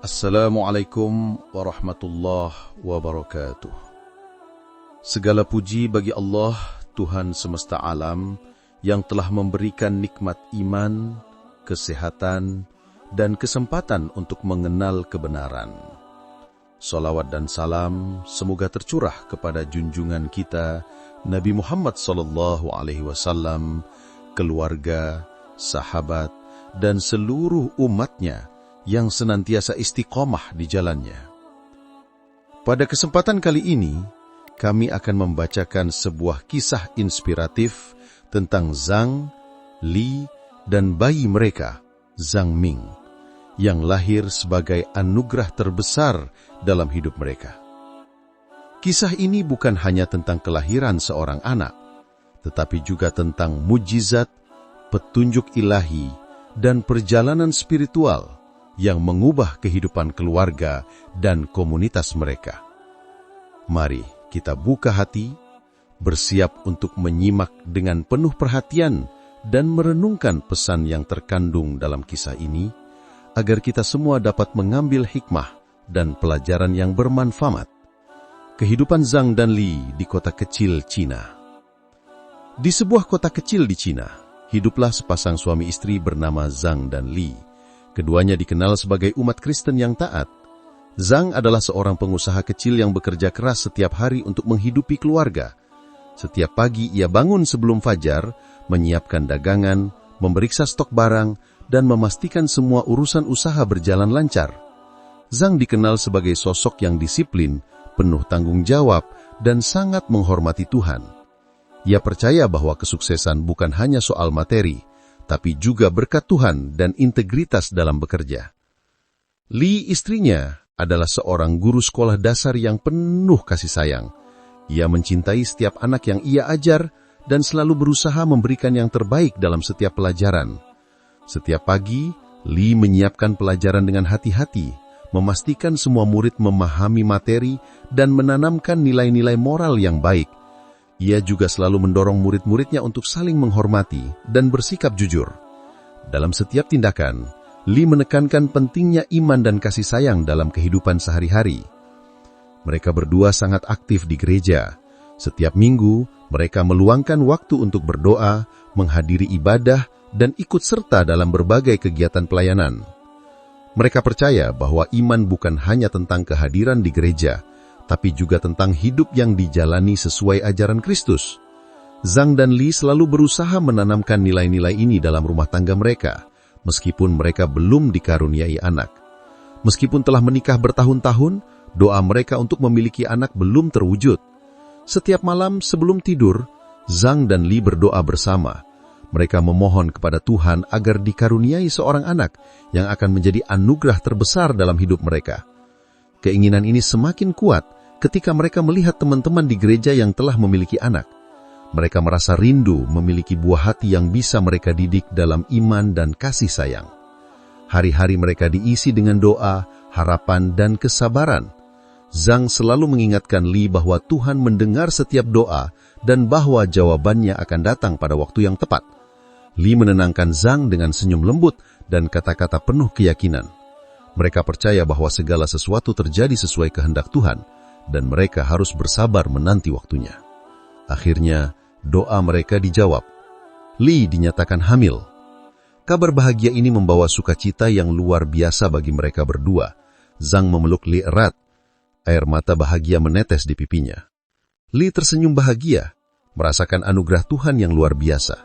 Assalamualaikum warahmatullahi wabarakatuh. Segala puji bagi Allah, Tuhan semesta alam, yang telah memberikan nikmat iman, kesehatan, dan kesempatan untuk mengenal kebenaran. Salawat dan salam semoga tercurah kepada junjungan kita, Nabi Muhammad SAW, keluarga, sahabat, dan seluruh umatnya yang senantiasa istiqomah di jalannya. Pada kesempatan kali ini, kami akan membacakan sebuah kisah inspiratif tentang Zhang, Li, dan bayi mereka, Zhang Ming, yang lahir sebagai anugerah terbesar dalam hidup mereka. Kisah ini bukan hanya tentang kelahiran seorang anak, tetapi juga tentang mujizat, petunjuk ilahi, dan perjalanan spiritual yang mengubah kehidupan keluarga dan komunitas mereka. Mari kita buka hati, bersiap untuk menyimak dengan penuh perhatian dan merenungkan pesan yang terkandung dalam kisah ini, agar kita semua dapat mengambil hikmah dan pelajaran yang bermanfaat. Kehidupan Zhang dan Li di kota kecil Cina. Di sebuah kota kecil di Cina, hiduplah sepasang suami istri bernama Zhang dan Li. Keduanya dikenal sebagai umat Kristen yang taat. Zhang adalah seorang pengusaha kecil yang bekerja keras setiap hari untuk menghidupi keluarga. Setiap pagi ia bangun sebelum fajar, menyiapkan dagangan, memeriksa stok barang, dan memastikan semua urusan usaha berjalan lancar. Zhang dikenal sebagai sosok yang disiplin, penuh tanggung jawab, dan sangat menghormati Tuhan. Ia percaya bahwa kesuksesan bukan hanya soal materi, tapi juga berkat Tuhan dan integritas dalam bekerja. Li, istrinya, adalah seorang guru sekolah dasar yang penuh kasih sayang. Ia mencintai setiap anak yang ia ajar dan selalu berusaha memberikan yang terbaik dalam setiap pelajaran. Setiap pagi, Li menyiapkan pelajaran dengan hati-hati, memastikan semua murid memahami materi dan menanamkan nilai-nilai moral yang baik. Ia juga selalu mendorong murid-muridnya untuk saling menghormati dan bersikap jujur. Dalam setiap tindakan, Li menekankan pentingnya iman dan kasih sayang dalam kehidupan sehari-hari. Mereka berdua sangat aktif di gereja. Setiap minggu, mereka meluangkan waktu untuk berdoa, menghadiri ibadah, dan ikut serta dalam berbagai kegiatan pelayanan. Mereka percaya bahwa iman bukan hanya tentang kehadiran di gereja, tapi juga tentang hidup yang dijalani sesuai ajaran Kristus. Zhang dan Li selalu berusaha menanamkan nilai-nilai ini dalam rumah tangga mereka, meskipun mereka belum dikaruniai anak. Meskipun telah menikah bertahun-tahun, doa mereka untuk memiliki anak belum terwujud. Setiap malam sebelum tidur, Zhang dan Li berdoa bersama. Mereka memohon kepada Tuhan agar dikaruniai seorang anak yang akan menjadi anugerah terbesar dalam hidup mereka. Keinginan ini semakin kuat ketika mereka melihat teman-teman di gereja yang telah memiliki anak. Mereka merasa rindu memiliki buah hati yang bisa mereka didik dalam iman dan kasih sayang. Hari-hari mereka diisi dengan doa, harapan, dan kesabaran. Zhang selalu mengingatkan Li bahwa Tuhan mendengar setiap doa dan bahwa jawabannya akan datang pada waktu yang tepat. Li menenangkan Zhang dengan senyum lembut dan kata-kata penuh keyakinan. Mereka percaya bahwa segala sesuatu terjadi sesuai kehendak Tuhan, dan mereka harus bersabar menanti waktunya. Akhirnya, doa mereka dijawab. Li dinyatakan hamil. Kabar bahagia ini membawa sukacita yang luar biasa bagi mereka berdua. Zhang memeluk Li erat. Air mata bahagia menetes di pipinya. Li tersenyum bahagia, merasakan anugerah Tuhan yang luar biasa.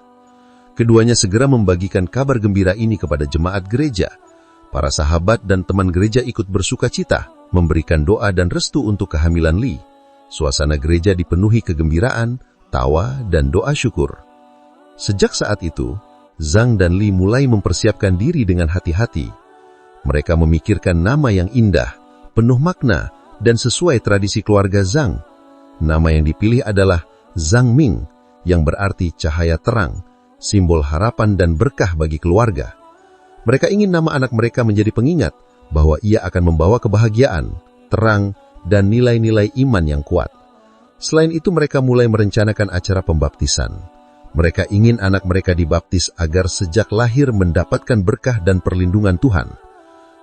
Keduanya segera membagikan kabar gembira ini kepada jemaat gereja. Para sahabat dan teman gereja ikut bersukacita, memberikan doa dan restu untuk kehamilan Li. Suasana gereja dipenuhi kegembiraan, tawa, dan doa syukur. Sejak saat itu, Zhang dan Li mulai mempersiapkan diri dengan hati-hati. Mereka memikirkan nama yang indah, penuh makna, dan sesuai tradisi keluarga Zhang. Nama yang dipilih adalah Zhang Ming, yang berarti cahaya terang, simbol harapan dan berkah bagi keluarga. Mereka ingin nama anak mereka menjadi pengingat bahwa ia akan membawa kebahagiaan, terang, dan nilai-nilai iman yang kuat. Selain itu, mereka mulai merencanakan acara pembaptisan. Mereka ingin anak mereka dibaptis agar sejak lahir mendapatkan berkah dan perlindungan Tuhan.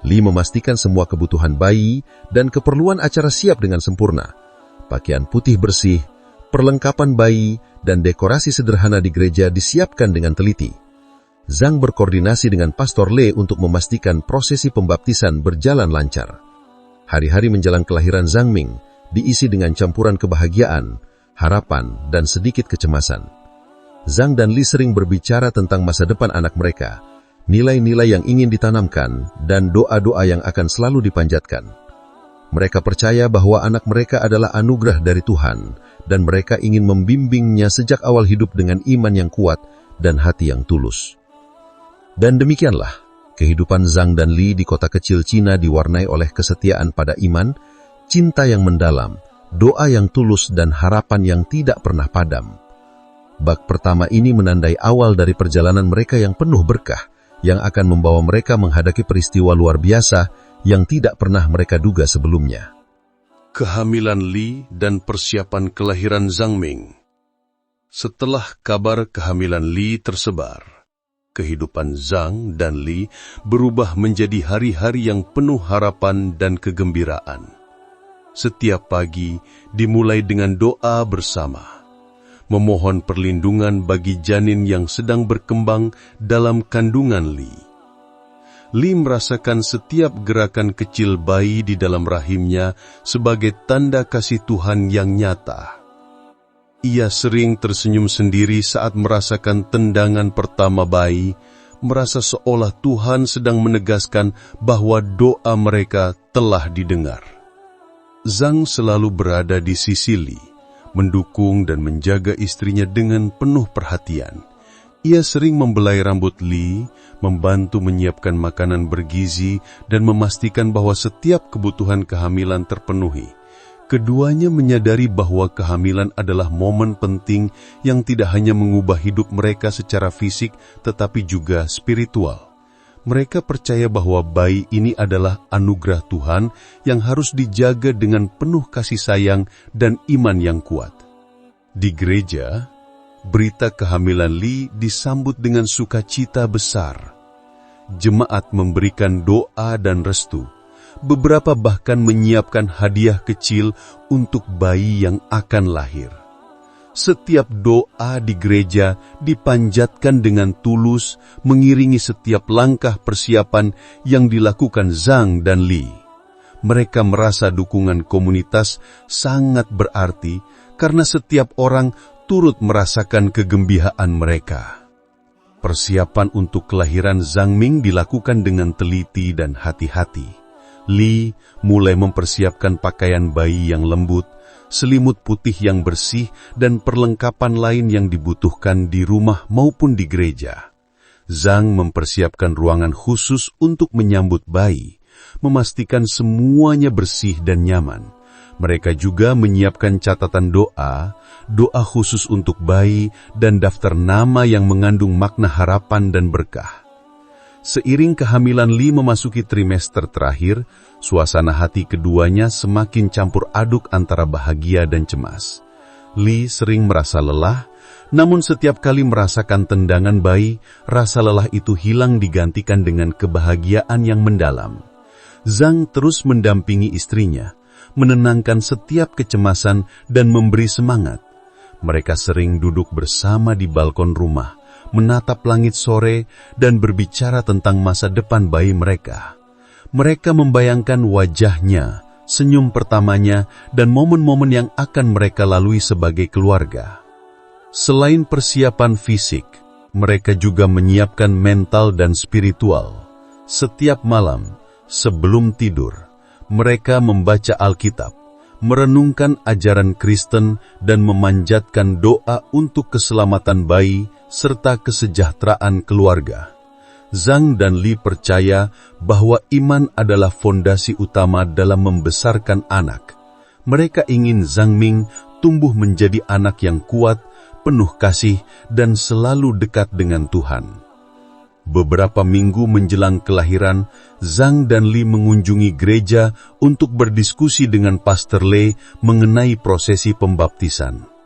Li memastikan semua kebutuhan bayi dan keperluan acara siap dengan sempurna. Pakaian putih bersih, perlengkapan bayi, dan dekorasi sederhana di gereja disiapkan dengan teliti. Zhang berkoordinasi dengan Pastor Le untuk memastikan prosesi pembaptisan berjalan lancar. Hari-hari menjelang kelahiran Zhang Ming diisi dengan campuran kebahagiaan, harapan, dan sedikit kecemasan. Zhang dan Li sering berbicara tentang masa depan anak mereka, nilai-nilai yang ingin ditanamkan, dan doa-doa yang akan selalu dipanjatkan. Mereka percaya bahwa anak mereka adalah anugerah dari Tuhan, dan mereka ingin membimbingnya sejak awal hidup dengan iman yang kuat dan hati yang tulus. Dan demikianlah, kehidupan Zhang dan Li di kota kecil Cina diwarnai oleh kesetiaan pada iman, cinta yang mendalam, doa yang tulus, dan harapan yang tidak pernah padam. Bab pertama ini menandai awal dari perjalanan mereka yang penuh berkah, yang akan membawa mereka menghadapi peristiwa luar biasa yang tidak pernah mereka duga sebelumnya. Kehamilan Li dan persiapan kelahiran Zhang Ming. Setelah kabar kehamilan Li tersebar, kehidupan Zhang dan Li berubah menjadi hari-hari yang penuh harapan dan kegembiraan. Setiap pagi dimulai dengan doa bersama, memohon perlindungan bagi janin yang sedang berkembang dalam kandungan Li. Li merasakan setiap gerakan kecil bayi di dalam rahimnya sebagai tanda kasih Tuhan yang nyata. Ia sering tersenyum sendiri saat merasakan tendangan pertama bayi, merasa seolah Tuhan sedang menegaskan bahwa doa mereka telah didengar. Zhang selalu berada di sisi Li, mendukung dan menjaga istrinya dengan penuh perhatian. Ia sering membelai rambut Li, membantu menyiapkan makanan bergizi, dan memastikan bahwa setiap kebutuhan kehamilan terpenuhi. Keduanya menyadari bahwa kehamilan adalah momen penting yang tidak hanya mengubah hidup mereka secara fisik, tetapi juga spiritual. Mereka percaya bahwa bayi ini adalah anugerah Tuhan yang harus dijaga dengan penuh kasih sayang dan iman yang kuat. Di gereja, berita kehamilan Li disambut dengan sukacita besar. Jemaat memberikan doa dan restu. Beberapa bahkan menyiapkan hadiah kecil untuk bayi yang akan lahir. Setiap doa di gereja dipanjatkan dengan tulus, mengiringi setiap langkah persiapan yang dilakukan Zhang dan Li. Mereka merasa dukungan komunitas sangat berarti karena setiap orang turut merasakan kegembiraan mereka. Persiapan untuk kelahiran Zhang Ming dilakukan dengan teliti dan hati-hati. Li mulai mempersiapkan pakaian bayi yang lembut, selimut putih yang bersih, dan perlengkapan lain yang dibutuhkan di rumah maupun di gereja. Zhang mempersiapkan ruangan khusus untuk menyambut bayi, memastikan semuanya bersih dan nyaman. Mereka juga menyiapkan catatan doa khusus untuk bayi, dan daftar nama yang mengandung makna harapan dan berkah. Seiring kehamilan Li memasuki trimester terakhir, suasana hati keduanya semakin campur aduk antara bahagia dan cemas. Li sering merasa lelah, namun setiap kali merasakan tendangan bayi, rasa lelah itu hilang digantikan dengan kebahagiaan yang mendalam. Zhang terus mendampingi istrinya, menenangkan setiap kecemasan dan memberi semangat. Mereka sering duduk bersama di balkon rumah, menatap langit sore, dan berbicara tentang masa depan bayi mereka. Mereka membayangkan wajahnya, senyum pertamanya, dan momen-momen yang akan mereka lalui sebagai keluarga. Selain persiapan fisik, mereka juga menyiapkan mental dan spiritual. Setiap malam, sebelum tidur, mereka membaca Alkitab, merenungkan ajaran Kristen, dan memanjatkan doa untuk keselamatan bayi serta kesejahteraan keluarga. Zhang dan Li percaya bahwa iman adalah fondasi utama dalam membesarkan anak. Mereka ingin Zhang Ming tumbuh menjadi anak yang kuat, penuh kasih, dan selalu dekat dengan Tuhan. Beberapa minggu menjelang kelahiran, Zhang dan Li mengunjungi gereja untuk berdiskusi dengan Pastor Le mengenai prosesi pembaptisan.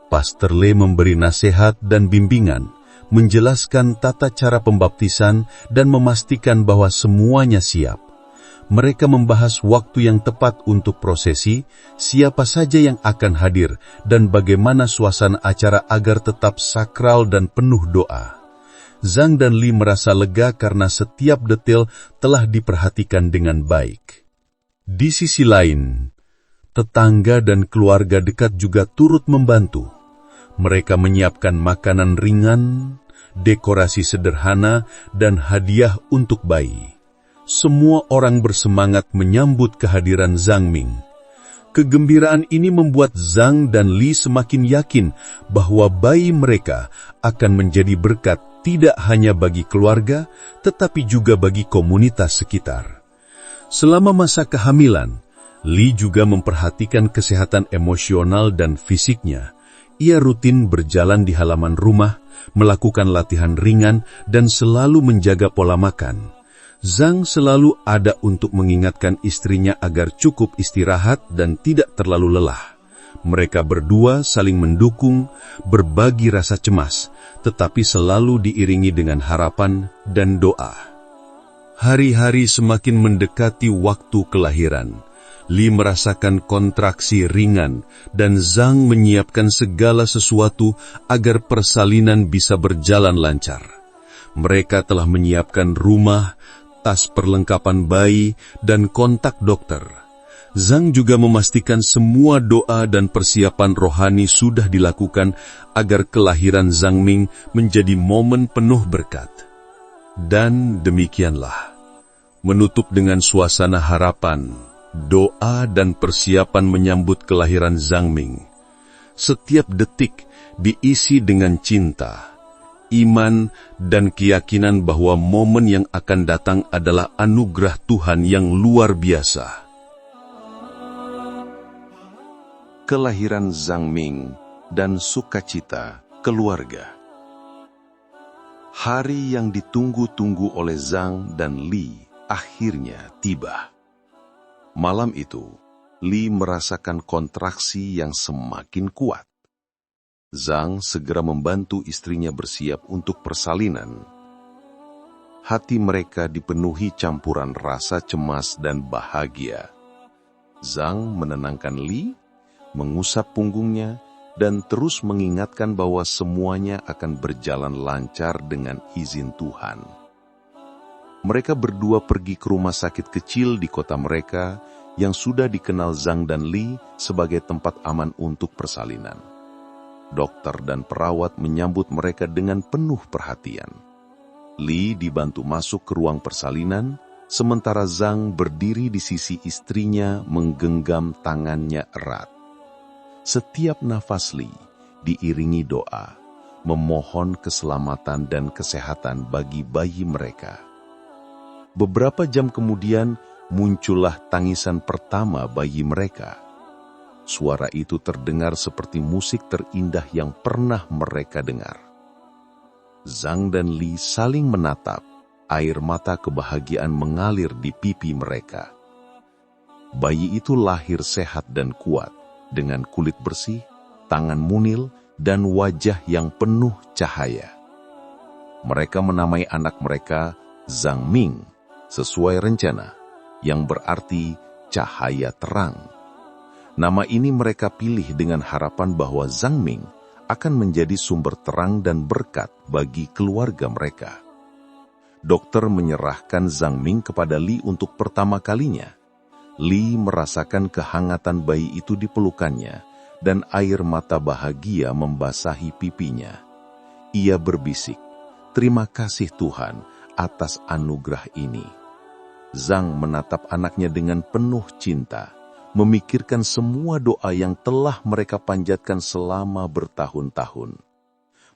Pastor Le memberi nasihat dan bimbingan, menjelaskan tata cara pembaptisan dan memastikan bahwa semuanya siap. Mereka membahas waktu yang tepat untuk prosesi, siapa saja yang akan hadir, dan bagaimana suasana acara agar tetap sakral dan penuh doa. Zhang dan Li merasa lega karena setiap detail telah diperhatikan dengan baik. Di sisi lain, tetangga dan keluarga dekat juga turut membantu. Mereka menyiapkan makanan ringan, dekorasi sederhana, dan hadiah untuk bayi. Semua orang bersemangat menyambut kehadiran Zhang Ming. Kegembiraan ini membuat Zhang dan Li semakin yakin bahwa bayi mereka akan menjadi berkat tidak hanya bagi keluarga, tetapi juga bagi komunitas sekitar. Selama masa kehamilan, Li juga memperhatikan kesehatan emosional dan fisiknya. Ia rutin berjalan di halaman rumah, melakukan latihan ringan, dan selalu menjaga pola makan. Zhang selalu ada untuk mengingatkan istrinya agar cukup istirahat dan tidak terlalu lelah. Mereka berdua saling mendukung, berbagi rasa cemas, tetapi selalu diiringi dengan harapan dan doa. Hari-hari semakin mendekati waktu kelahiran. Li merasakan kontraksi ringan dan Zhang menyiapkan segala sesuatu agar persalinan bisa berjalan lancar. Mereka telah menyiapkan rumah, tas perlengkapan bayi, dan kontak dokter. Zhang juga memastikan semua doa dan persiapan rohani sudah dilakukan agar kelahiran Zhang Ming menjadi momen penuh berkat. Dan demikianlah, menutup dengan suasana harapan, doa dan persiapan menyambut kelahiran Zhang Ming. Setiap detik diisi dengan cinta, iman, dan keyakinan bahwa momen yang akan datang adalah anugerah Tuhan yang luar biasa. Kelahiran Zhang Ming dan sukacita keluarga. Hari yang ditunggu-tunggu oleh Zhang dan Li akhirnya tiba. Malam itu, Li merasakan kontraksi yang semakin kuat. Zhang segera membantu istrinya bersiap untuk persalinan. Hati mereka dipenuhi campuran rasa cemas dan bahagia. Zhang menenangkan Li, mengusap punggungnya, dan terus mengingatkan bahwa semuanya akan berjalan lancar dengan izin Tuhan. Mereka berdua pergi ke rumah sakit kecil di kota mereka yang sudah dikenal Zhang dan Li sebagai tempat aman untuk persalinan. Dokter dan perawat menyambut mereka dengan penuh perhatian. Li dibantu masuk ke ruang persalinan, sementara Zhang berdiri di sisi istrinya menggenggam tangannya erat. Setiap nafas Li diiringi doa, memohon keselamatan dan kesehatan bagi bayi mereka. Beberapa jam kemudian, muncullah tangisan pertama bayi mereka. Suara itu terdengar seperti musik terindah yang pernah mereka dengar. Zhang dan Li saling menatap, air mata kebahagiaan mengalir di pipi mereka. Bayi itu lahir sehat dan kuat, dengan kulit bersih, tangan munil, dan wajah yang penuh cahaya. Mereka menamai anak mereka Zhang Ming, sesuai rencana, yang berarti cahaya terang. Nama ini mereka pilih dengan harapan bahwa Zhang Ming akan menjadi sumber terang dan berkat bagi keluarga mereka. Dokter menyerahkan Zhang Ming kepada Li untuk pertama kalinya. Li merasakan kehangatan bayi itu di pelukannya, dan air mata bahagia membasahi pipinya. Ia berbisik, "Terima kasih Tuhan atas anugerah ini." Zhang menatap anaknya dengan penuh cinta, memikirkan semua doa yang telah mereka panjatkan selama bertahun-tahun.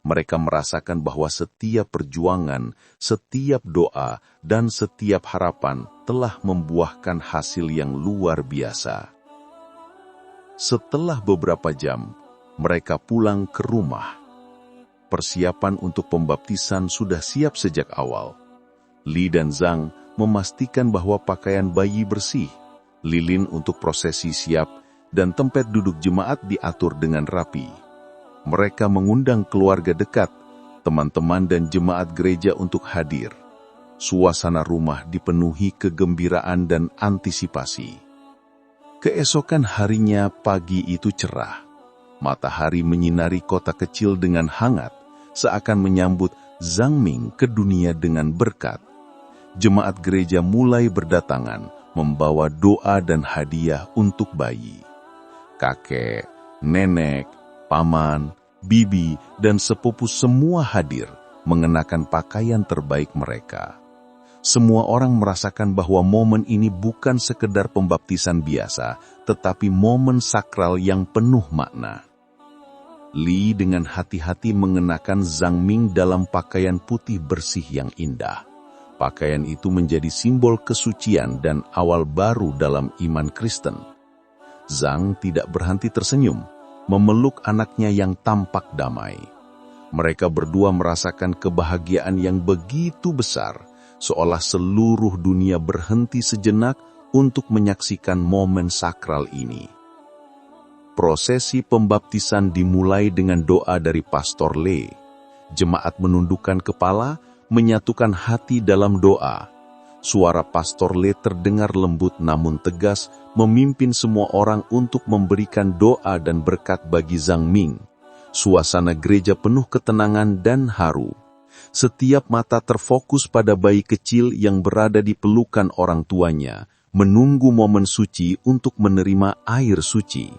Mereka merasakan bahwa setiap perjuangan, setiap doa, dan setiap harapan telah membuahkan hasil yang luar biasa. Setelah beberapa jam, mereka pulang ke rumah. Persiapan untuk pembaptisan sudah siap sejak awal. Li dan Zhang memastikan bahwa pakaian bayi bersih, lilin untuk prosesi siap, dan tempat duduk jemaat diatur dengan rapi. Mereka mengundang keluarga dekat, teman-teman dan jemaat gereja untuk hadir. suasana rumah dipenuhi kegembiraan dan antisipasi. Keesokan harinya pagi itu cerah. Matahari menyinari kota kecil dengan hangat, seakan menyambut Zhang Ming ke dunia dengan berkat. Jemaat gereja mulai berdatangan, membawa doa dan hadiah untuk bayi. Kakek, nenek, paman, bibi, dan sepupu semua hadir, mengenakan pakaian terbaik mereka. Semua orang merasakan bahwa momen ini bukan sekedar pembaptisan biasa, tetapi momen sakral yang penuh makna. Li dengan hati-hati mengenakan Zhang Ming dalam pakaian putih bersih yang indah. Pakaian itu menjadi simbol kesucian dan awal baru dalam iman Kristen. Zhang tidak berhenti tersenyum, memeluk anaknya yang tampak damai. Mereka berdua merasakan kebahagiaan yang begitu besar, seolah seluruh dunia berhenti sejenak untuk menyaksikan momen sakral ini. Prosesi pembaptisan dimulai dengan doa dari Pastor Le. Jemaat menundukkan kepala, menyatukan hati dalam doa. Suara Pastor Le terdengar lembut namun tegas, memimpin semua orang untuk memberikan doa dan berkat bagi Zhang Ming. Suasana gereja penuh ketenangan dan haru. Setiap mata terfokus pada bayi kecil yang berada di pelukan orang tuanya, menunggu momen suci untuk menerima air suci.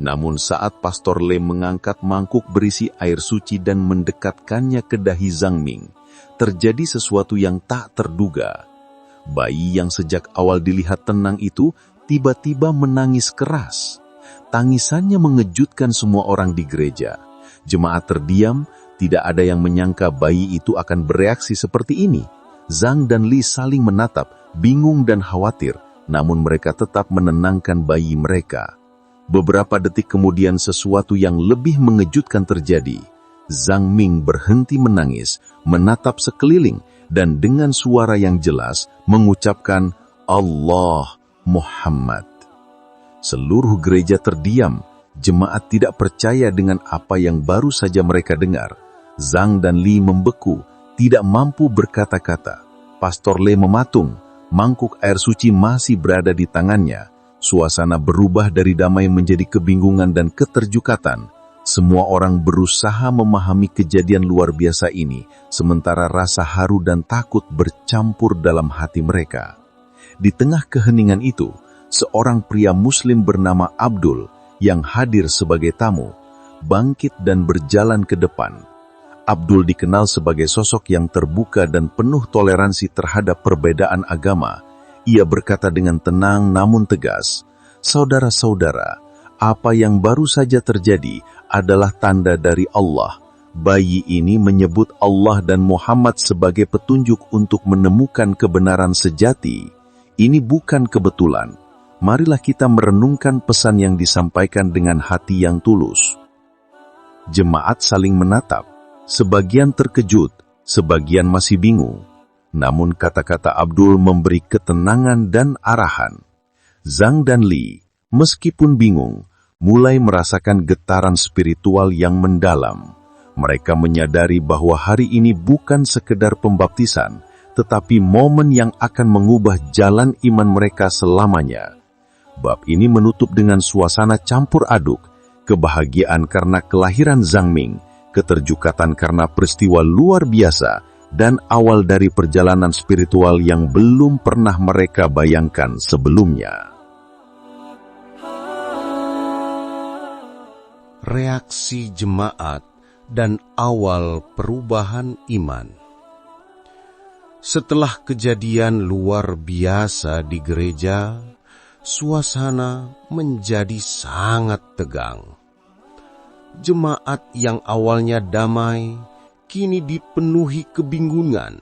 Namun saat Pastor Le mengangkat mangkuk berisi air suci dan mendekatkannya ke dahi Zhang Ming, terjadi sesuatu yang tak terduga. Bayi yang sejak awal dilihat tenang itu tiba-tiba menangis keras. Tangisannya mengejutkan semua orang di gereja. Jemaat terdiam, tidak ada yang menyangka bayi itu akan bereaksi seperti ini. Zhang dan Li saling menatap, bingung dan khawatir, namun mereka tetap menenangkan bayi mereka. Beberapa detik kemudian sesuatu yang lebih mengejutkan terjadi. Zhang Ming berhenti menangis, menatap sekeliling, dan dengan suara yang jelas mengucapkan Allah Muhammad. Seluruh gereja terdiam, jemaat tidak percaya dengan apa yang baru saja mereka dengar. Zhang dan Li membeku, tidak mampu berkata-kata. Pastor Le mematung, mangkuk air suci masih berada di tangannya. Suasana berubah dari damai menjadi kebingungan dan keterjukatan. Semua orang berusaha memahami kejadian luar biasa ini, sementara rasa haru dan takut bercampur dalam hati mereka. Di tengah keheningan itu, seorang pria Muslim bernama Abdul yang hadir sebagai tamu, bangkit dan berjalan ke depan. Abdul dikenal sebagai sosok yang terbuka dan penuh toleransi terhadap perbedaan agama. Ia berkata dengan tenang namun tegas, "Saudara-saudara, apa yang baru saja terjadi adalah tanda dari Allah. Bayi ini menyebut Allah dan Muhammad sebagai petunjuk untuk menemukan kebenaran sejati. Ini bukan kebetulan. Marilah kita merenungkan pesan yang disampaikan dengan hati yang tulus." Jemaat saling menatap. Sebagian terkejut, sebagian masih bingung. Namun kata-kata Abdul memberi ketenangan dan arahan. Zhang dan Li, meskipun bingung, mulai merasakan getaran spiritual yang mendalam. Mereka menyadari bahwa hari ini bukan sekedar pembaptisan, tetapi momen yang akan mengubah jalan iman mereka selamanya. Bab ini menutup dengan suasana campur aduk, kebahagiaan karena kelahiran Zhang Ming, keterjukatan karena peristiwa luar biasa, dan awal dari perjalanan spiritual yang belum pernah mereka bayangkan sebelumnya. Reaksi jemaat dan awal perubahan iman. Setelah kejadian luar biasa di gereja, suasana menjadi sangat tegang. Jemaat yang awalnya damai, kini dipenuhi kebingungan.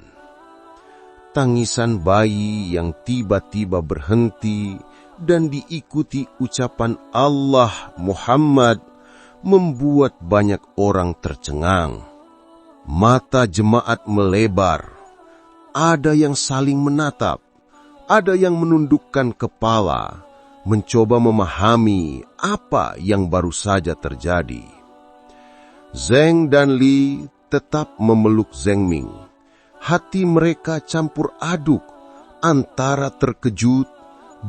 Tangisan bayi yang tiba-tiba berhenti dan diikuti ucapan Allah Muhammad membuat banyak orang tercengang. Mata jemaat melebar. Ada yang saling menatap, ada yang menundukkan kepala, mencoba memahami apa yang baru saja terjadi. Zhang dan Li tetap memeluk Zhang Ming. hati mereka campur aduk antara terkejut,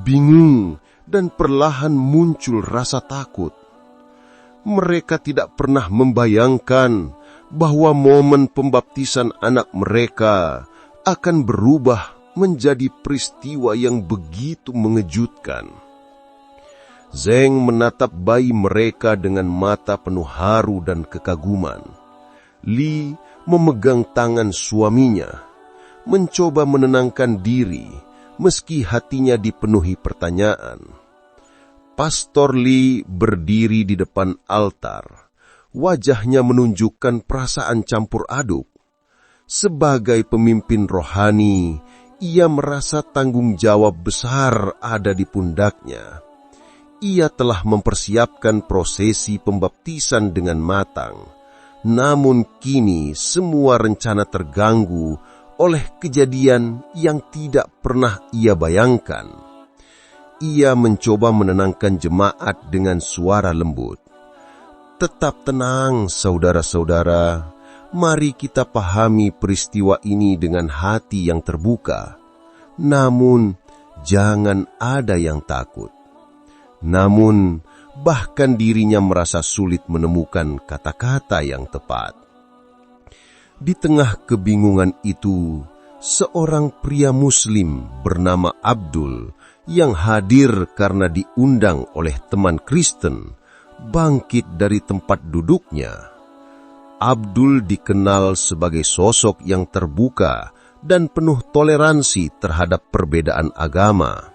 bingung, dan perlahan muncul rasa takut. Mereka tidak pernah membayangkan bahwa momen pembaptisan anak mereka akan berubah menjadi peristiwa yang begitu mengejutkan. Zeng menatap bayi mereka dengan mata penuh haru dan kekaguman. Li memegang tangan suaminya, mencoba menenangkan diri meski hatinya dipenuhi pertanyaan. Pastor Li berdiri di depan altar. Wajahnya menunjukkan perasaan campur aduk. Sebagai pemimpin rohani, ia merasa tanggung jawab besar ada di pundaknya. Ia telah mempersiapkan prosesi pembaptisan dengan matang. Namun kini semua rencana terganggu oleh kejadian yang tidak pernah ia bayangkan. Ia mencoba menenangkan jemaat dengan suara lembut. Tetap tenang, saudara-saudara. Mari kita pahami peristiwa ini dengan hati yang terbuka. Namun, jangan ada yang takut. Namun, bahkan dirinya merasa sulit menemukan kata-kata yang tepat. Di tengah kebingungan itu, seorang pria Muslim bernama Abdul yang hadir karena diundang oleh teman Kristen bangkit dari tempat duduknya. Abdul dikenal sebagai sosok yang terbuka dan penuh toleransi terhadap perbedaan agama.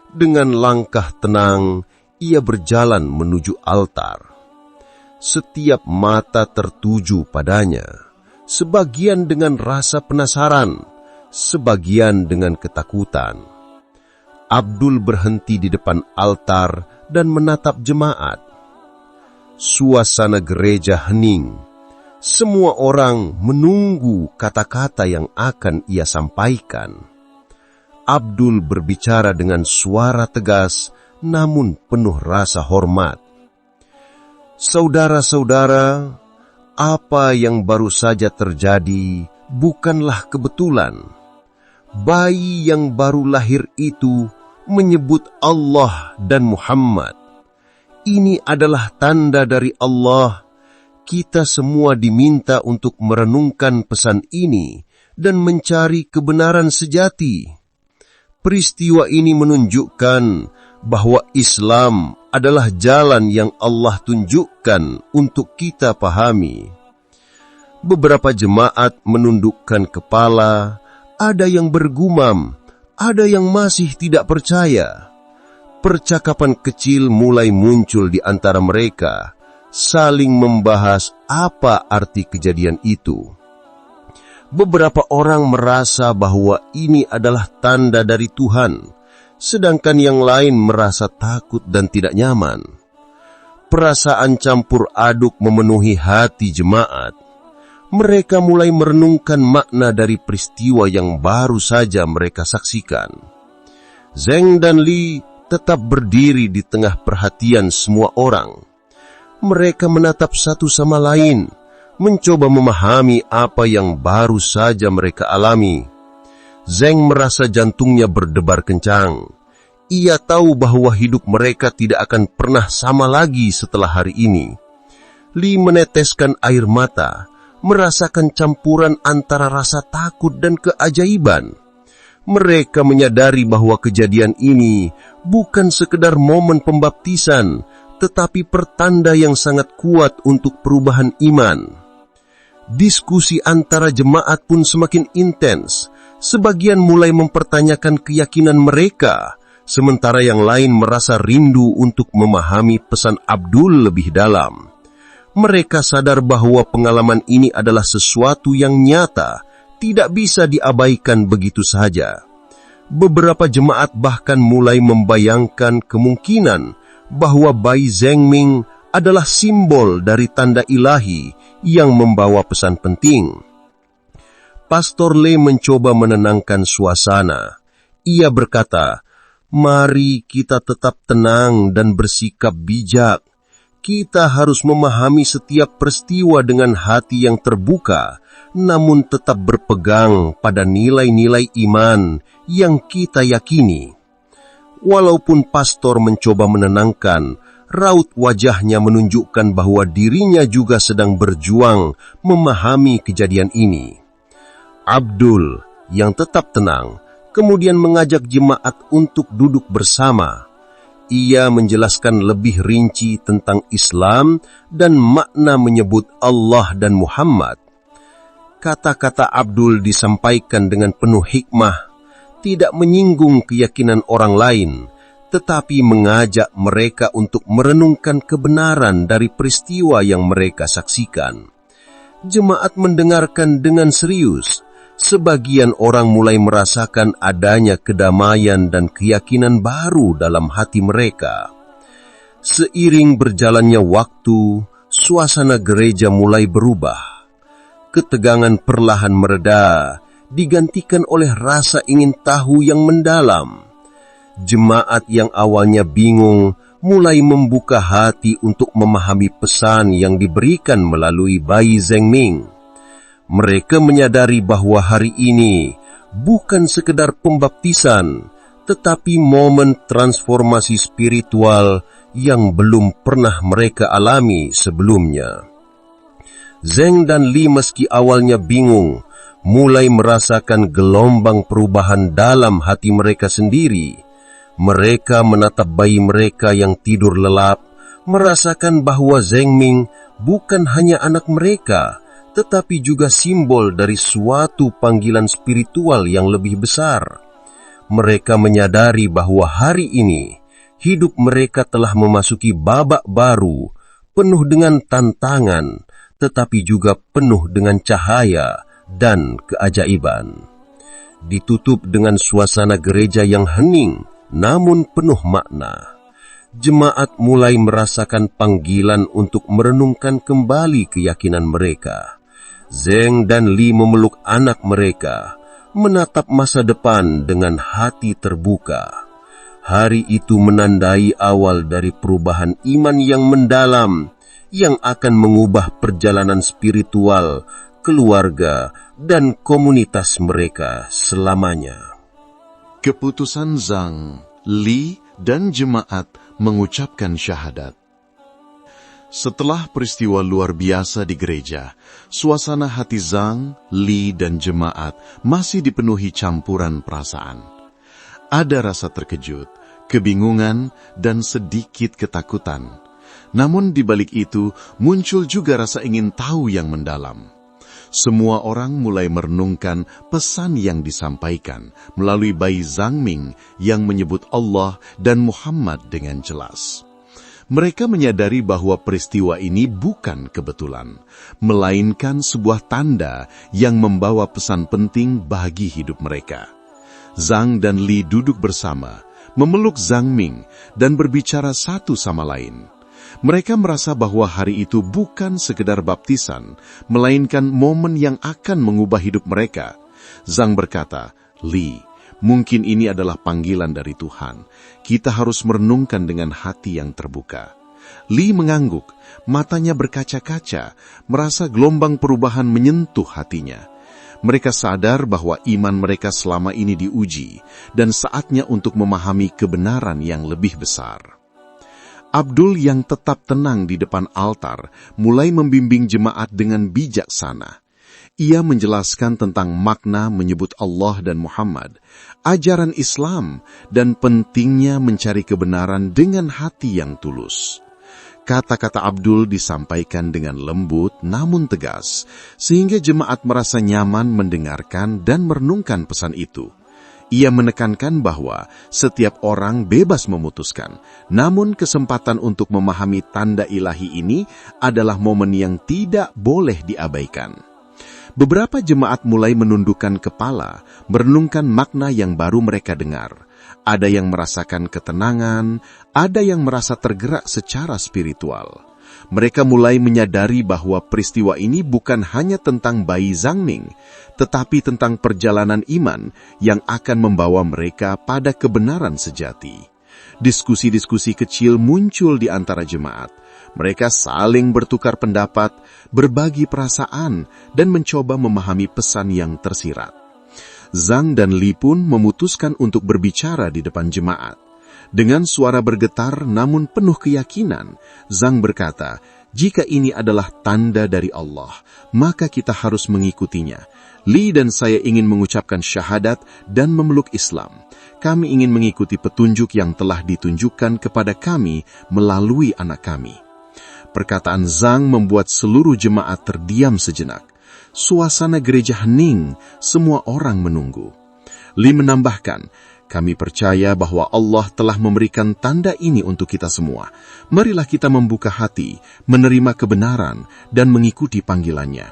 Dengan langkah tenang, ia berjalan menuju altar. Setiap mata tertuju padanya, sebagian dengan rasa penasaran, sebagian dengan ketakutan. Abdul berhenti di depan altar dan menatap jemaat. Suasana gereja hening. Semua orang menunggu kata-kata yang akan ia sampaikan. Abdul berbicara dengan suara tegas namun penuh rasa hormat. Saudara-saudara, apa yang baru saja terjadi bukanlah kebetulan. Bayi yang baru lahir itu menyebut Allah dan Muhammad. Ini adalah tanda dari Allah. Kita semua diminta untuk merenungkan pesan ini dan mencari kebenaran sejati. Peristiwa ini menunjukkan bahwa Islam adalah jalan yang Allah tunjukkan untuk kita pahami. Beberapa jemaat menundukkan kepala, ada yang bergumam, ada yang masih tidak percaya. Percakapan kecil mulai muncul di antara mereka, saling membahas apa arti kejadian itu. Beberapa orang merasa bahwa ini adalah tanda dari Tuhan, sedangkan yang lain merasa takut dan tidak nyaman. Perasaan campur aduk memenuhi hati jemaat. Mereka mulai merenungkan makna dari peristiwa yang baru saja mereka saksikan. Zeng dan Li tetap berdiri di tengah perhatian semua orang. Mereka menatap satu sama lain, mencoba memahami apa yang baru saja mereka alami. Zeng merasa jantungnya berdebar kencang. Ia tahu bahwa hidup mereka tidak akan pernah sama lagi setelah hari ini. Li meneteskan air mata, merasakan campuran antara rasa takut dan keajaiban. Mereka menyadari bahwa kejadian ini bukan sekedar momen pembaptisan, tetapi pertanda yang sangat kuat untuk perubahan iman. Diskusi antara jemaat pun semakin intens. Sebagian mulai mempertanyakan keyakinan mereka, sementara yang lain merasa rindu untuk memahami pesan Abdul lebih dalam. Mereka sadar bahwa pengalaman ini adalah sesuatu yang nyata, tidak bisa diabaikan begitu saja. Beberapa jemaat bahkan mulai membayangkan kemungkinan bahwa bayi Zeng Ming adalah simbol dari tanda ilahi yang membawa pesan penting. Pastor Le mencoba menenangkan suasana. Ia berkata, "Mari kita tetap tenang dan bersikap bijak. kita harus memahami setiap peristiwa dengan hati yang terbuka, namun tetap berpegang pada nilai-nilai iman yang kita yakini. Walaupun pastor mencoba menenangkan, raut wajahnya menunjukkan bahwa dirinya juga sedang berjuang memahami kejadian ini. Abdul, yang tetap tenang, kemudian mengajak jemaat untuk duduk bersama. Ia menjelaskan lebih rinci tentang Islam dan makna menyebut Allah dan Muhammad. Kata-kata Abdul disampaikan dengan penuh hikmah, tidak menyinggung keyakinan orang lain, tetapi mengajak mereka untuk merenungkan kebenaran dari peristiwa yang mereka saksikan. Jemaat mendengarkan dengan serius. Sebagian orang mulai merasakan adanya kedamaian dan keyakinan baru dalam hati mereka. Seiring berjalannya waktu, suasana gereja mulai berubah. Ketegangan perlahan mereda, digantikan oleh rasa ingin tahu yang mendalam. Jemaat yang awalnya bingung mulai membuka hati untuk memahami pesan yang diberikan melalui Bai Zhengming. Mereka menyadari bahwa hari ini bukan sekedar pembaptisan, tetapi momen transformasi spiritual yang belum pernah mereka alami sebelumnya. Zheng dan Li meski awalnya bingung, mulai merasakan gelombang perubahan dalam hati mereka sendiri. Mereka menatap bayi mereka yang tidur lelap, merasakan bahwa Zhengming bukan hanya anak mereka, tetapi juga simbol dari suatu panggilan spiritual yang lebih besar. Mereka menyadari bahwa hari ini, hidup mereka telah memasuki babak baru, penuh dengan tantangan, tetapi juga penuh dengan cahaya dan keajaiban. Ditutup dengan suasana gereja yang hening, namun penuh makna. Jemaat mulai merasakan panggilan untuk merenungkan kembali keyakinan mereka. Zheng dan Li memeluk anak mereka, menatap masa depan dengan hati terbuka. Hari itu menandai awal dari perubahan iman yang mendalam, yang akan mengubah perjalanan spiritual, keluarga, dan komunitas mereka selamanya. Keputusan Zhang, Li, dan jemaat mengucapkan syahadat. Setelah peristiwa luar biasa di gereja, suasana hati Zhang, Li, dan jemaat masih dipenuhi campuran perasaan. Ada rasa terkejut, kebingungan, dan sedikit ketakutan. Namun di balik itu muncul juga rasa ingin tahu yang mendalam. Semua orang mulai merenungkan pesan yang disampaikan melalui Bai Zhengming yang menyebut Allah dan Muhammad dengan jelas. Mereka menyadari bahwa peristiwa ini bukan kebetulan, melainkan sebuah tanda yang membawa pesan penting bagi hidup mereka. Zhang dan Li duduk bersama, memeluk Zhengming, dan berbicara satu sama lain. Mereka merasa bahwa hari itu bukan sekedar baptisan, melainkan momen yang akan mengubah hidup mereka. Zhang berkata, "Li, mungkin ini adalah panggilan dari Tuhan. Kita harus merenungkan dengan hati yang terbuka." Li mengangguk, matanya berkaca-kaca, merasa gelombang perubahan menyentuh hatinya. Mereka sadar bahwa iman mereka selama ini diuji, dan saatnya untuk memahami kebenaran yang lebih besar. Abdul yang tetap tenang di depan altar mulai membimbing jemaat dengan bijaksana. Ia menjelaskan tentang makna menyebut Allah dan Muhammad, ajaran Islam, dan pentingnya mencari kebenaran dengan hati yang tulus. Kata-kata Abdul disampaikan dengan lembut namun tegas, sehingga jemaat merasa nyaman mendengarkan dan merenungkan pesan itu. Ia menekankan bahwa setiap orang bebas memutuskan, namun kesempatan untuk memahami tanda ilahi ini adalah momen yang tidak boleh diabaikan. Beberapa jemaat mulai menundukkan kepala, merenungkan makna yang baru mereka dengar. Ada yang merasakan ketenangan, ada yang merasa tergerak secara spiritual. Mereka mulai menyadari bahwa peristiwa ini bukan hanya tentang Bai Zhengming, tetapi tentang perjalanan iman yang akan membawa mereka pada kebenaran sejati. Diskusi-diskusi kecil muncul di antara jemaat. Mereka saling bertukar pendapat, berbagi perasaan, dan mencoba memahami pesan yang tersirat. Zhang dan Li pun memutuskan untuk berbicara di depan jemaat. Dengan suara bergetar namun penuh keyakinan, Zhang berkata, "Jika ini adalah tanda dari Allah, maka kita harus mengikutinya. Li dan saya ingin mengucapkan syahadat dan memeluk Islam. Kami ingin mengikuti petunjuk yang telah ditunjukkan kepada kami melalui anak kami." Perkataan Zhang membuat seluruh jemaat terdiam sejenak. Suasana gereja hening, semua orang menunggu. Li menambahkan, "Kami percaya bahwa Allah telah memberikan tanda ini untuk kita semua. Marilah kita membuka hati, menerima kebenaran, dan mengikuti panggilannya."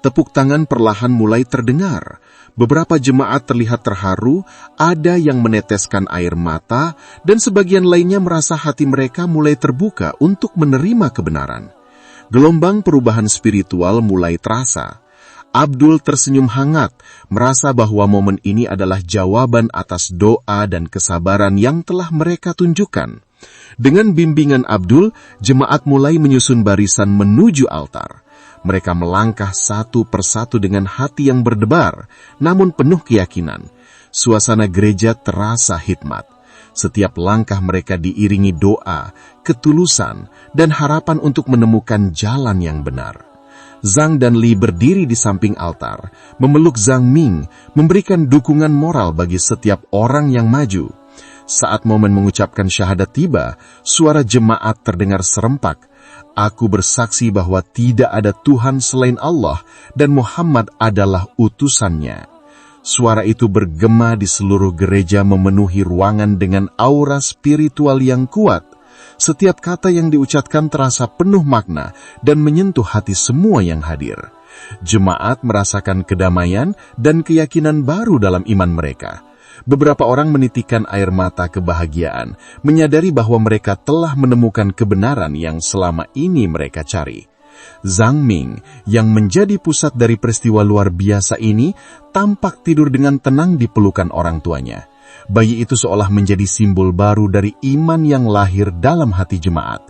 Tepuk tangan perlahan mulai terdengar. Beberapa jemaat terlihat terharu, ada yang meneteskan air mata, dan sebagian lainnya merasa hati mereka mulai terbuka untuk menerima kebenaran. Gelombang perubahan spiritual mulai terasa. Abdul tersenyum hangat, merasa bahwa momen ini adalah jawaban atas doa dan kesabaran yang telah mereka tunjukkan. Dengan bimbingan Abdul, jemaat mulai menyusun barisan menuju altar. Mereka melangkah satu persatu dengan hati yang berdebar, namun penuh keyakinan. Suasana gereja terasa hikmat. Setiap langkah mereka diiringi doa, ketulusan, dan harapan untuk menemukan jalan yang benar. Zhang dan Li berdiri di samping altar, memeluk Zhang Ming, memberikan dukungan moral bagi setiap orang yang maju. Saat momen mengucapkan syahadat tiba, suara jemaat terdengar serempak. "Aku bersaksi bahwa tidak ada Tuhan selain Allah dan Muhammad adalah utusannya." Suara itu bergema di seluruh gereja, memenuhi ruangan dengan aura spiritual yang kuat. Setiap kata yang diucapkan terasa penuh makna dan menyentuh hati semua yang hadir. Jemaat merasakan kedamaian dan keyakinan baru dalam iman mereka. Beberapa orang menitikkan air mata kebahagiaan, menyadari bahwa mereka telah menemukan kebenaran yang selama ini mereka cari. Zhang Ming, yang menjadi pusat dari peristiwa luar biasa ini, tampak tidur dengan tenang di pelukan orang tuanya. Bayi itu seolah menjadi simbol baru dari iman yang lahir dalam hati jemaat.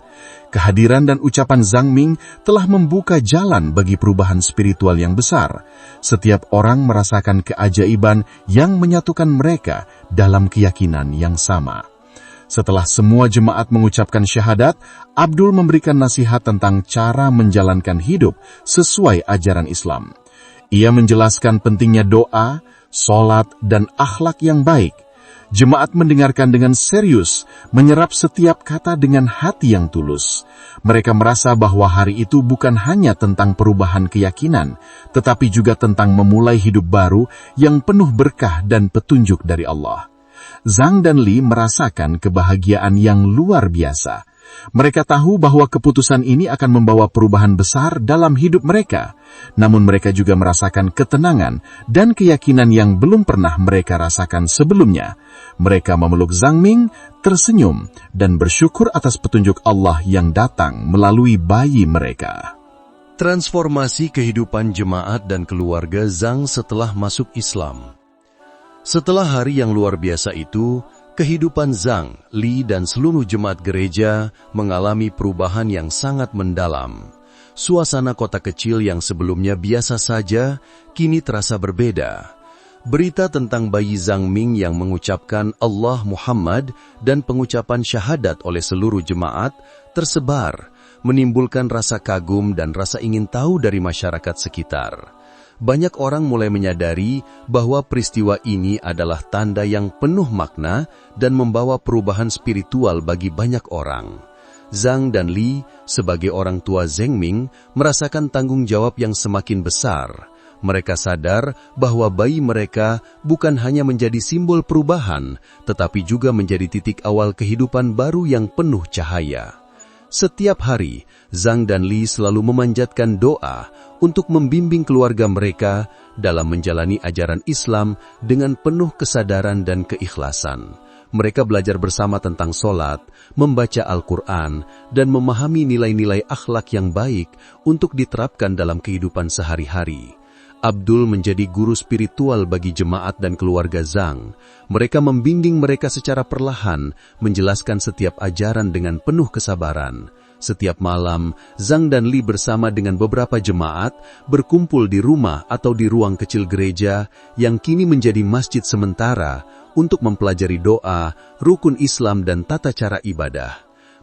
Kehadiran dan ucapan Zhang Ming telah membuka jalan bagi perubahan spiritual yang besar. Setiap orang merasakan keajaiban yang menyatukan mereka dalam keyakinan yang sama. Setelah semua jemaat mengucapkan syahadat, Abdul memberikan nasihat tentang cara menjalankan hidup sesuai ajaran Islam. Ia menjelaskan pentingnya doa, sholat, dan akhlak yang baik. Jemaat mendengarkan dengan serius, menyerap setiap kata dengan hati yang tulus. Mereka merasa bahwa hari itu bukan hanya tentang perubahan keyakinan, tetapi juga tentang memulai hidup baru yang penuh berkah dan petunjuk dari Allah. Zhang dan Li merasakan kebahagiaan yang luar biasa. Mereka tahu bahwa keputusan ini akan membawa perubahan besar dalam hidup mereka. Namun mereka juga merasakan ketenangan dan keyakinan yang belum pernah mereka rasakan sebelumnya. Mereka memeluk Zhang Ming, tersenyum, dan bersyukur atas petunjuk Allah yang datang melalui bayi mereka. Transformasi kehidupan jemaat dan keluarga Zhang setelah masuk Islam. Setelah hari yang luar biasa itu, kehidupan Zhang, Li, dan seluruh jemaat gereja mengalami perubahan yang sangat mendalam. Suasana kota kecil yang sebelumnya biasa saja, kini terasa berbeda. Berita tentang bayi Zhang Ming yang mengucapkan Allah Muhammad dan pengucapan syahadat oleh seluruh jemaat tersebar, menimbulkan rasa kagum dan rasa ingin tahu dari masyarakat sekitar. Banyak orang mulai menyadari bahwa peristiwa ini adalah tanda yang penuh makna dan membawa perubahan spiritual bagi banyak orang. Zhang dan Li, sebagai orang tua Zhang Ming, merasakan tanggung jawab yang semakin besar. Mereka sadar bahwa bayi mereka bukan hanya menjadi simbol perubahan, tetapi juga menjadi titik awal kehidupan baru yang penuh cahaya. Setiap hari, Zhang dan Li selalu memanjatkan doa untuk membimbing keluarga mereka dalam menjalani ajaran Islam dengan penuh kesadaran dan keikhlasan. Mereka belajar bersama tentang sholat, membaca Al-Quran, dan memahami nilai-nilai akhlak yang baik untuk diterapkan dalam kehidupan sehari-hari. Abdul menjadi guru spiritual bagi jemaat dan keluarga Zhang. Mereka membimbing mereka secara perlahan, menjelaskan setiap ajaran dengan penuh kesabaran. Setiap malam, Zhang dan Li bersama dengan beberapa jemaat berkumpul di rumah atau di ruang kecil gereja yang kini menjadi masjid sementara untuk mempelajari doa, rukun Islam dan tata cara ibadah.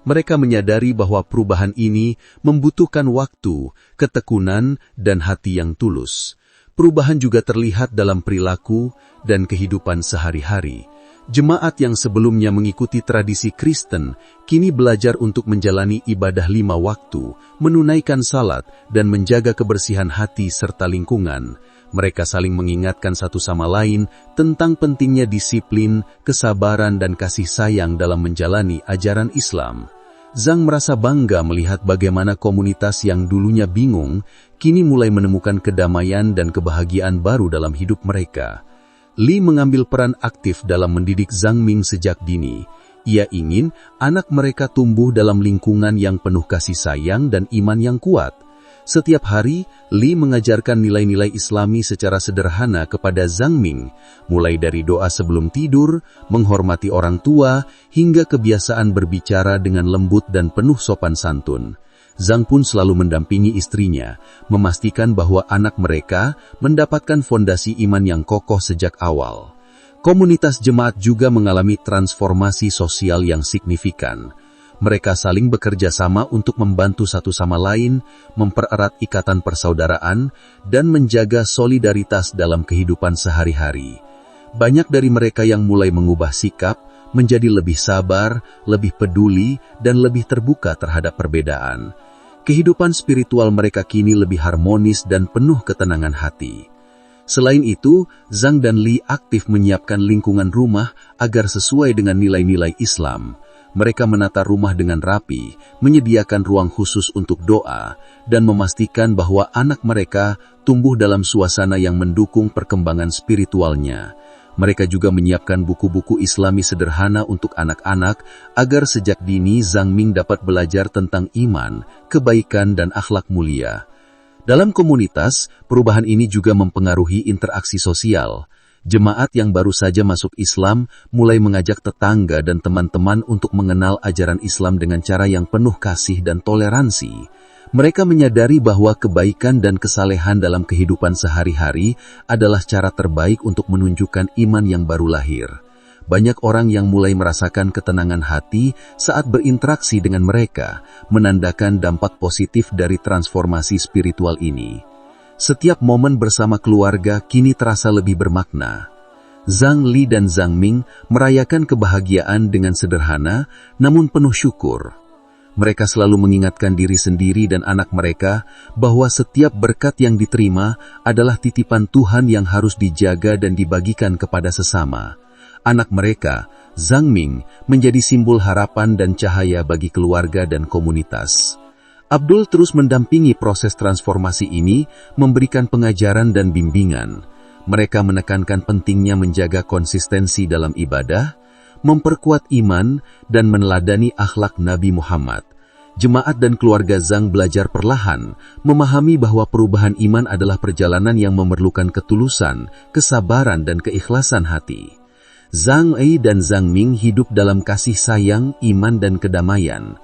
Mereka menyadari bahwa perubahan ini membutuhkan waktu, ketekunan, dan hati yang tulus. Perubahan juga terlihat dalam perilaku dan kehidupan sehari-hari. Jemaat yang sebelumnya mengikuti tradisi Kristen, kini belajar untuk menjalani ibadah 5 waktu, menunaikan salat, dan menjaga kebersihan hati serta lingkungan. Mereka saling mengingatkan satu sama lain tentang pentingnya disiplin, kesabaran, dan kasih sayang dalam menjalani ajaran Islam. Zhang merasa bangga melihat bagaimana komunitas yang dulunya bingung, kini mulai menemukan kedamaian dan kebahagiaan baru dalam hidup mereka. Li mengambil peran aktif dalam mendidik Zhang Ming sejak dini. Ia ingin anak mereka tumbuh dalam lingkungan yang penuh kasih sayang dan iman yang kuat. Setiap hari, Li mengajarkan nilai-nilai Islami secara sederhana kepada Zhang Ming, mulai dari doa sebelum tidur, menghormati orang tua, hingga kebiasaan berbicara dengan lembut dan penuh sopan santun. Zhang pun selalu mendampingi istrinya, memastikan bahwa anak mereka mendapatkan fondasi iman yang kokoh sejak awal. Komunitas jemaat juga mengalami transformasi sosial yang signifikan. Mereka saling bekerja sama untuk membantu satu sama lain, mempererat ikatan persaudaraan, dan menjaga solidaritas dalam kehidupan sehari-hari. Banyak dari mereka yang mulai mengubah sikap, menjadi lebih sabar, lebih peduli, dan lebih terbuka terhadap perbedaan. Kehidupan spiritual mereka kini lebih harmonis dan penuh ketenangan hati. Selain itu, Zhang dan Li aktif menyiapkan lingkungan rumah agar sesuai dengan nilai-nilai Islam. Mereka menata rumah dengan rapi, menyediakan ruang khusus untuk doa, dan memastikan bahwa anak mereka tumbuh dalam suasana yang mendukung perkembangan spiritualnya. Mereka juga menyiapkan buku-buku Islami sederhana untuk anak-anak agar sejak dini Zhang Ming dapat belajar tentang iman, kebaikan, dan akhlak mulia. Dalam komunitas, perubahan ini juga mempengaruhi interaksi sosial. Jemaat yang baru saja masuk Islam mulai mengajak tetangga dan teman-teman untuk mengenal ajaran Islam dengan cara yang penuh kasih dan toleransi. Mereka menyadari bahwa kebaikan dan kesalehan dalam kehidupan sehari-hari adalah cara terbaik untuk menunjukkan iman yang baru lahir. Banyak orang yang mulai merasakan ketenangan hati saat berinteraksi dengan mereka, menandakan dampak positif dari transformasi spiritual ini. Setiap momen bersama keluarga kini terasa lebih bermakna. Zhang Li dan Zhang Ming merayakan kebahagiaan dengan sederhana, namun penuh syukur. Mereka selalu mengingatkan diri sendiri dan anak mereka bahwa setiap berkat yang diterima adalah titipan Tuhan yang harus dijaga dan dibagikan kepada sesama. Anak mereka, Zhang Ming, menjadi simbol harapan dan cahaya bagi keluarga dan komunitas. Abdul terus mendampingi proses transformasi ini, memberikan pengajaran dan bimbingan. Mereka menekankan pentingnya menjaga konsistensi dalam ibadah, memperkuat iman, dan meneladani akhlak Nabi Muhammad. Jemaat dan keluarga Zhang belajar perlahan, memahami bahwa perubahan iman adalah perjalanan yang memerlukan ketulusan, kesabaran, dan keikhlasan hati. Zhang Yi dan Zhang Ming hidup dalam kasih sayang, iman, dan kedamaian.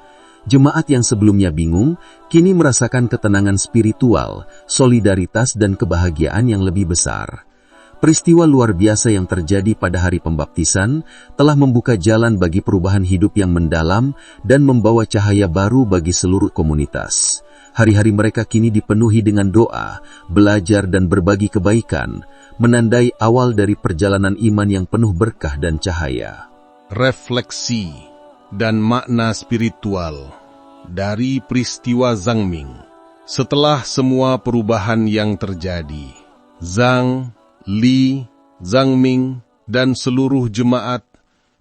Jemaat yang sebelumnya bingung, kini merasakan ketenangan spiritual, solidaritas, dan kebahagiaan yang lebih besar. Peristiwa luar biasa yang terjadi pada hari pembaptisan telah membuka jalan bagi perubahan hidup yang mendalam dan membawa cahaya baru bagi seluruh komunitas. Hari-hari mereka kini dipenuhi dengan doa, belajar, dan berbagi kebaikan, menandai awal dari perjalanan iman yang penuh berkah dan cahaya. Refleksi dan makna spiritual dari peristiwa Zhang Ming. Setelah semua perubahan yang terjadi, Zhang, Li, Zhang Ming, dan seluruh jemaat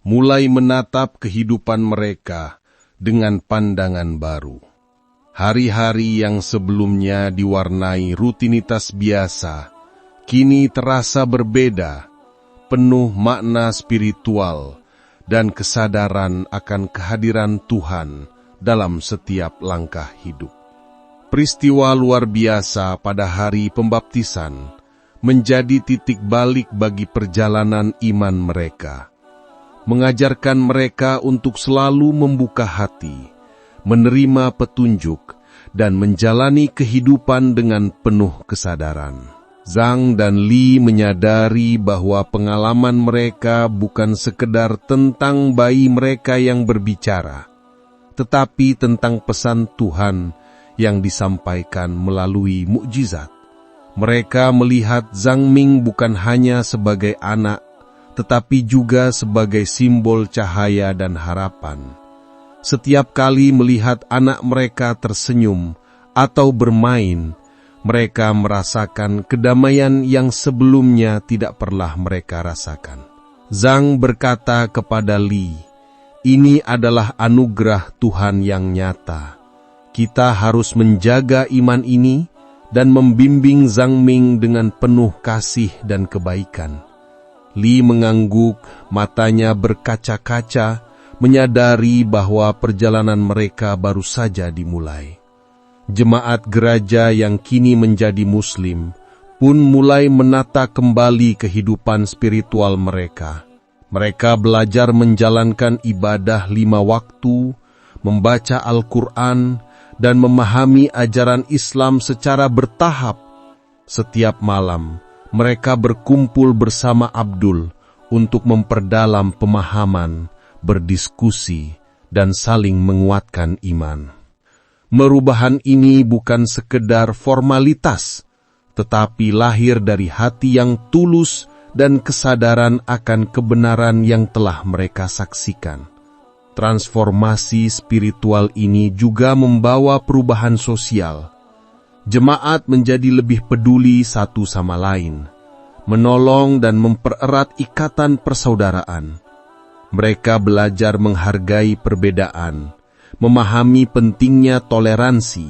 mulai menatap kehidupan mereka dengan pandangan baru. Hari-hari yang sebelumnya diwarnai rutinitas biasa, kini terasa berbeda, penuh makna spiritual dan kesadaran akan kehadiran Tuhan dalam setiap langkah hidup. Peristiwa luar biasa pada hari pembaptisan menjadi titik balik bagi perjalanan iman mereka, mengajarkan mereka untuk selalu membuka hati, menerima petunjuk, dan menjalani kehidupan dengan penuh kesadaran. Zhang dan Li menyadari bahwa pengalaman mereka bukan sekedar tentang bayi mereka yang berbicara, tetapi tentang pesan Tuhan yang disampaikan melalui mukjizat. Mereka melihat Zhang Ming bukan hanya sebagai anak, tetapi juga sebagai simbol cahaya dan harapan. Setiap kali melihat anak mereka tersenyum atau bermain, mereka merasakan kedamaian yang sebelumnya tidak pernah mereka rasakan. Zhang berkata kepada Li, "Ini adalah anugerah Tuhan yang nyata. Kita harus menjaga iman ini dan membimbing Zhang Ming dengan penuh kasih dan kebaikan." Li mengangguk, matanya berkaca-kaca, menyadari bahwa perjalanan mereka baru saja dimulai. Jemaat gereja yang kini menjadi Muslim pun mulai menata kembali kehidupan spiritual mereka. Mereka belajar menjalankan ibadah 5 waktu, membaca Al-Quran, dan memahami ajaran Islam secara bertahap. Setiap malam, mereka berkumpul bersama Abdul untuk memperdalam pemahaman, berdiskusi, dan saling menguatkan iman. Merubahan ini bukan sekedar formalitas, tetapi lahir dari hati yang tulus dan kesadaran akan kebenaran yang telah mereka saksikan. Transformasi spiritual ini juga membawa perubahan sosial. Jemaat menjadi lebih peduli satu sama lain, menolong dan mempererat ikatan persaudaraan. Mereka belajar menghargai perbedaan, memahami pentingnya toleransi,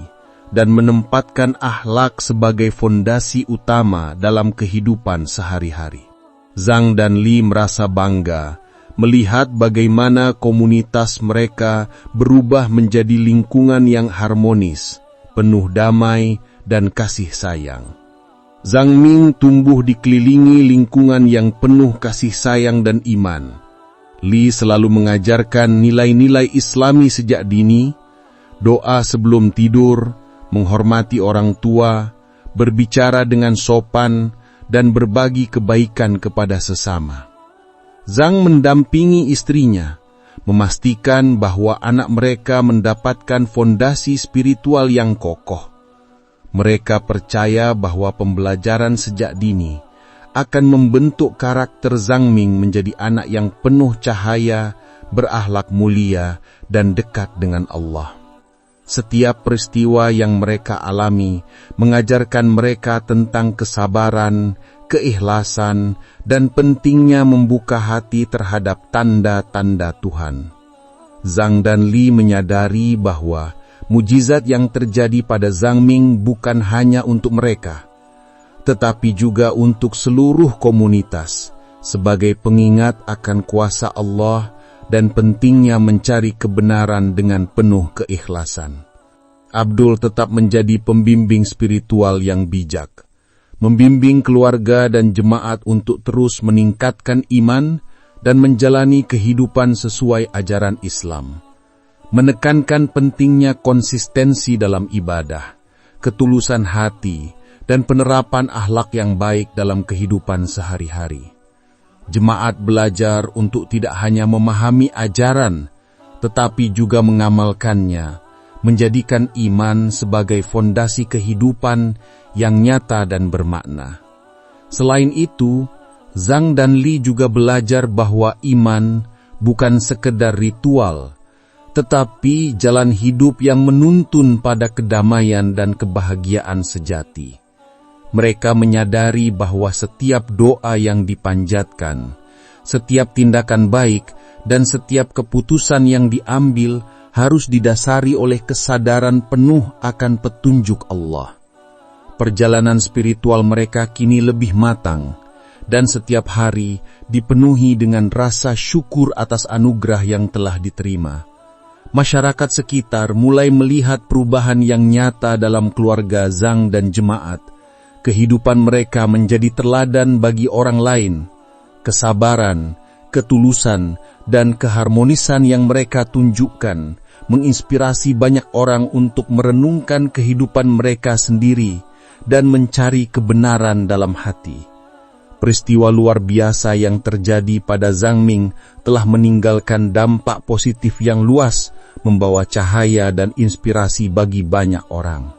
dan menempatkan akhlak sebagai fondasi utama dalam kehidupan sehari-hari. Zhang dan Li merasa bangga melihat bagaimana komunitas mereka berubah menjadi lingkungan yang harmonis, penuh damai dan kasih sayang. Zhang Ming tumbuh dikelilingi lingkungan yang penuh kasih sayang dan iman. Li selalu mengajarkan nilai-nilai Islami sejak dini, doa sebelum tidur, menghormati orang tua, berbicara dengan sopan, dan berbagi kebaikan kepada sesama. Zhang mendampingi istrinya, memastikan bahwa anak mereka mendapatkan fondasi spiritual yang kokoh. Mereka percaya bahwa pembelajaran sejak dini akan membentuk karakter Zhang Ming menjadi anak yang penuh cahaya, berakhlak mulia, dan dekat dengan Allah. Setiap peristiwa yang mereka alami mengajarkan mereka tentang kesabaran, keikhlasan, dan pentingnya membuka hati terhadap tanda-tanda Tuhan. Zhang dan Li menyadari bahwa mujizat yang terjadi pada Zhang Ming bukan hanya untuk mereka, tetapi juga untuk seluruh komunitas, sebagai pengingat akan kuasa Allah dan pentingnya mencari kebenaran dengan penuh keikhlasan. Abdul tetap menjadi pembimbing spiritual yang bijak, membimbing keluarga dan jemaat untuk terus meningkatkan iman dan menjalani kehidupan sesuai ajaran Islam. Menekankan pentingnya konsistensi dalam ibadah, ketulusan hati, dan penerapan akhlak yang baik dalam kehidupan sehari-hari. Jemaat belajar untuk tidak hanya memahami ajaran, tetapi juga mengamalkannya, menjadikan iman sebagai fondasi kehidupan yang nyata dan bermakna. Selain itu, Zhang dan Li juga belajar bahwa iman bukan sekedar ritual, tetapi jalan hidup yang menuntun pada kedamaian dan kebahagiaan sejati. Mereka menyadari bahwa setiap doa yang dipanjatkan, setiap tindakan baik, dan setiap keputusan yang diambil harus didasari oleh kesadaran penuh akan petunjuk Allah. Perjalanan spiritual mereka kini lebih matang, dan setiap hari dipenuhi dengan rasa syukur atas anugerah yang telah diterima. Masyarakat sekitar mulai melihat perubahan yang nyata dalam keluarga Zhang dan jemaat, kehidupan mereka menjadi teladan bagi orang lain. Kesabaran, ketulusan, dan keharmonisan yang mereka tunjukkan menginspirasi banyak orang untuk merenungkan kehidupan mereka sendiri dan mencari kebenaran dalam hati. Peristiwa luar biasa yang terjadi pada Zhang Ming telah meninggalkan dampak positif yang luas, membawa cahaya dan inspirasi bagi banyak orang.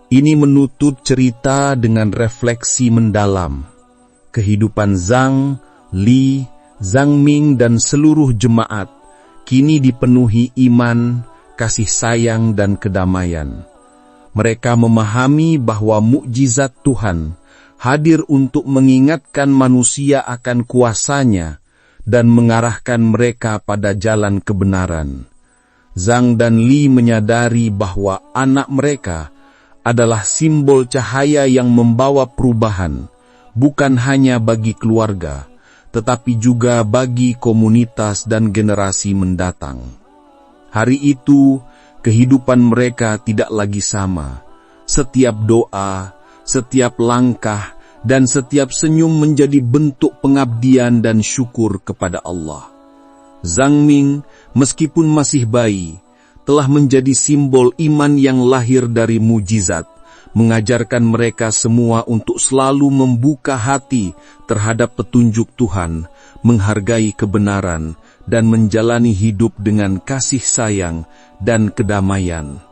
Ini menutup cerita dengan refleksi mendalam. Kehidupan Zhang, Li, Zhang Ming dan seluruh jemaat kini dipenuhi iman, kasih sayang dan kedamaian. Mereka memahami bahwa mukjizat Tuhan hadir untuk mengingatkan manusia akan kuasanya dan mengarahkan mereka pada jalan kebenaran. Zhang dan Li menyadari bahwa anak mereka adalah simbol cahaya yang membawa perubahan, bukan hanya bagi keluarga, tetapi juga bagi komunitas dan generasi mendatang. Hari itu, kehidupan mereka tidak lagi sama. Setiap doa, setiap langkah, dan setiap senyum menjadi bentuk pengabdian dan syukur kepada Allah. Zhang Ming, meskipun masih bayi, telah menjadi simbol iman yang lahir dari mujizat, mengajarkan mereka semua untuk selalu membuka hati terhadap petunjuk Tuhan, menghargai kebenaran, dan menjalani hidup dengan kasih sayang dan kedamaian.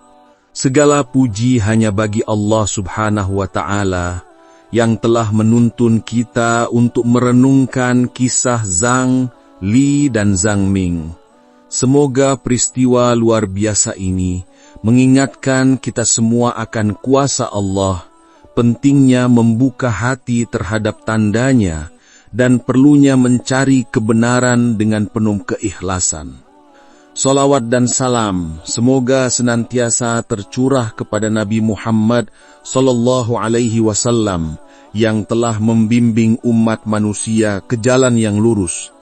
Segala puji hanya bagi Allah Subhanahu wa Ta'ala yang telah menuntun kita untuk merenungkan kisah Zhang, Li, dan Zhang Ming. Semoga peristiwa luar biasa ini mengingatkan kita semua akan kuasa Allah, pentingnya membuka hati terhadap tandanya, dan perlunya mencari kebenaran dengan penuh keikhlasan. Salawat dan salam semoga senantiasa tercurah kepada Nabi Muhammad sallallahu alaihi wasallam yang telah membimbing umat manusia ke jalan yang lurus.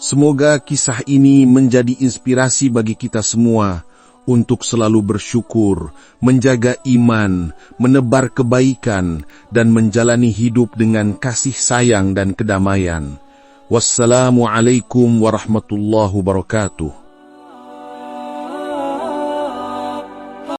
Semoga kisah ini menjadi inspirasi bagi kita semua untuk selalu bersyukur, menjaga iman, menebar kebaikan, dan menjalani hidup dengan kasih sayang dan kedamaian. Wassalamualaikum warahmatullahi wabarakatuh.